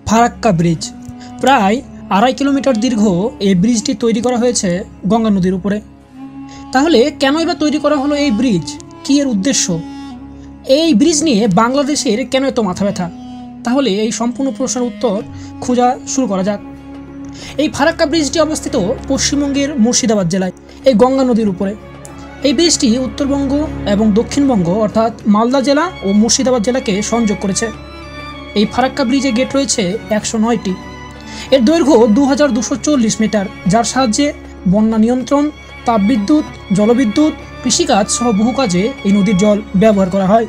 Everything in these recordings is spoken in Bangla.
ফারাক্কা ব্রিজ প্রায় 2.5 কিলোমিটার দীর্ঘ এই ব্রিজটি তৈরি করা হয়েছে গঙ্গা নদীর উপরে। তাহলে কেনই বা তৈরি করা হলো এই ব্রিজ, কী এর উদ্দেশ্য? এই ব্রিজ নিয়ে বাংলাদেশের কেন এত মাথা ব্যথা? তাহলে এই সম্পূর্ণ প্রশ্নের উত্তর খোঁজা শুরু করা যাক। এই ফারাক্কা ব্রিজটি অবস্থিত পশ্চিমবঙ্গের মুর্শিদাবাদ জেলায়, এই গঙ্গা নদীর উপরে। এই ব্রিজটি উত্তরবঙ্গ এবং দক্ষিণবঙ্গ অর্থাৎ মালদা জেলা ও মুর্শিদাবাদ জেলাকে সংযোগ করেছে। এই ফারাক্কা ব্রিজে গেট রয়েছে 109টি। এর দৈর্ঘ্য 2240 মিটার, যার সাহায্যে বন্যা নিয়ন্ত্রণ, তাপবিদ্যুৎ, জলবিদ্যুৎ, কৃষিকাজ সহ বহু কাজে এই নদীর জল ব্যবহার করা হয়।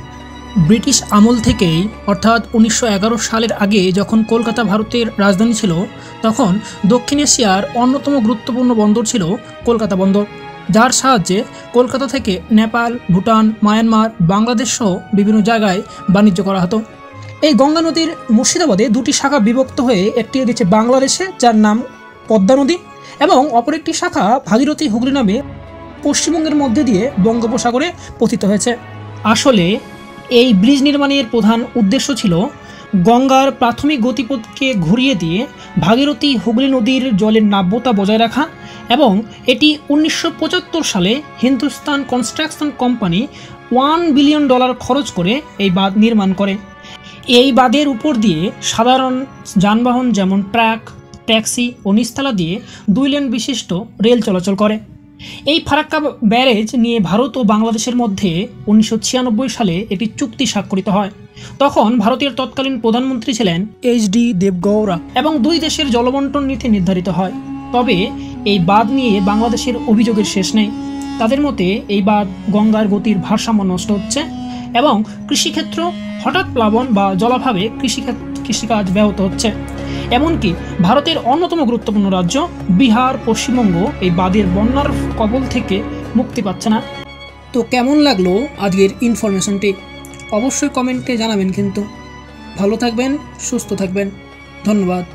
ব্রিটিশ আমল থেকেই অর্থাৎ 1911 সালের আগে যখন কলকাতা ভারতের রাজধানী ছিল, তখন দক্ষিণ এশিয়ার অন্যতম গুরুত্বপূর্ণ বন্দর ছিল কলকাতা বন্দর, যার সাহায্যে কলকাতা থেকে নেপাল, ভুটান, মায়ানমার, বাংলাদেশ সহ বিভিন্ন জায়গায় বাণিজ্য করা হতো। এই গঙ্গা নদীর মুর্শিদাবাদে দুটি শাখা বিভক্ত হয়ে একটি গেছে বাংলাদেশে, যার নাম পদ্মা নদী, এবং অপর একটি শাখা ভাগীরথী হুগলি নামে পশ্চিমবঙ্গের মধ্যে দিয়ে বঙ্গোপসাগরে পতিত হয়েছে। আসলে এই ব্রিজ নির্মাণের প্রধান উদ্দেশ্য ছিল গঙ্গার প্রাথমিক গতিপথকে ঘুরিয়ে দিয়ে ভাগীরথী হুগলি নদীর জলের নাব্যতা বজায় রাখা, এবং এটি 1975 সালে হিন্দুস্তান কনস্ট্রাকশন কোম্পানি $1 বিলিয়ন খরচ করে এই বাঁধ নির্মাণ করে। এই বাঁধের উপর দিয়ে সাধারণ যানবাহন যেমন ট্রাক, ট্যাক্সি ও নিস্তালা দিয়ে 2 লেন বিশিষ্ট রেল চলাচল করে। এই ফারাক্কা ব্যারেজ নিয়ে ভারত ও বাংলাদেশের মধ্যে 1996 সালে একটি চুক্তি স্বাক্ষরিত হয়। তখন ভারতের তৎকালীন প্রধানমন্ত্রী ছিলেন এইচ.ডি. দেবগৌড়া, এবং দুই দেশের জলবন্টন নীতি নির্ধারিত হয়। তবে এই বাঁধ নিয়ে বাংলাদেশের অভিযোগের শেষ নেই। তাদের মতে এই বাঁধ গঙ্গার গতির ভারসাম্য নষ্ট হচ্ছে এবং কৃষিক্ষেত্র হঠাৎ প্লাবন বা জলাভাবে কৃষিকাজ ব্যাহত হচ্ছে। এমনকি ভারতের অন্যতম গুরুত্বপূর্ণ রাজ্য বিহার, পশ্চিমবঙ্গ এই বাঁধের বন্যার কবল থেকে মুক্তি পাচ্ছে না। তো কেমন লাগলো আজকের ইনফরমেশনটি? অবশ্যই কমেন্টে জানাবেন। কিন্তু ভালো থাকবেন, সুস্থ থাকবেন। ধন্যবাদ।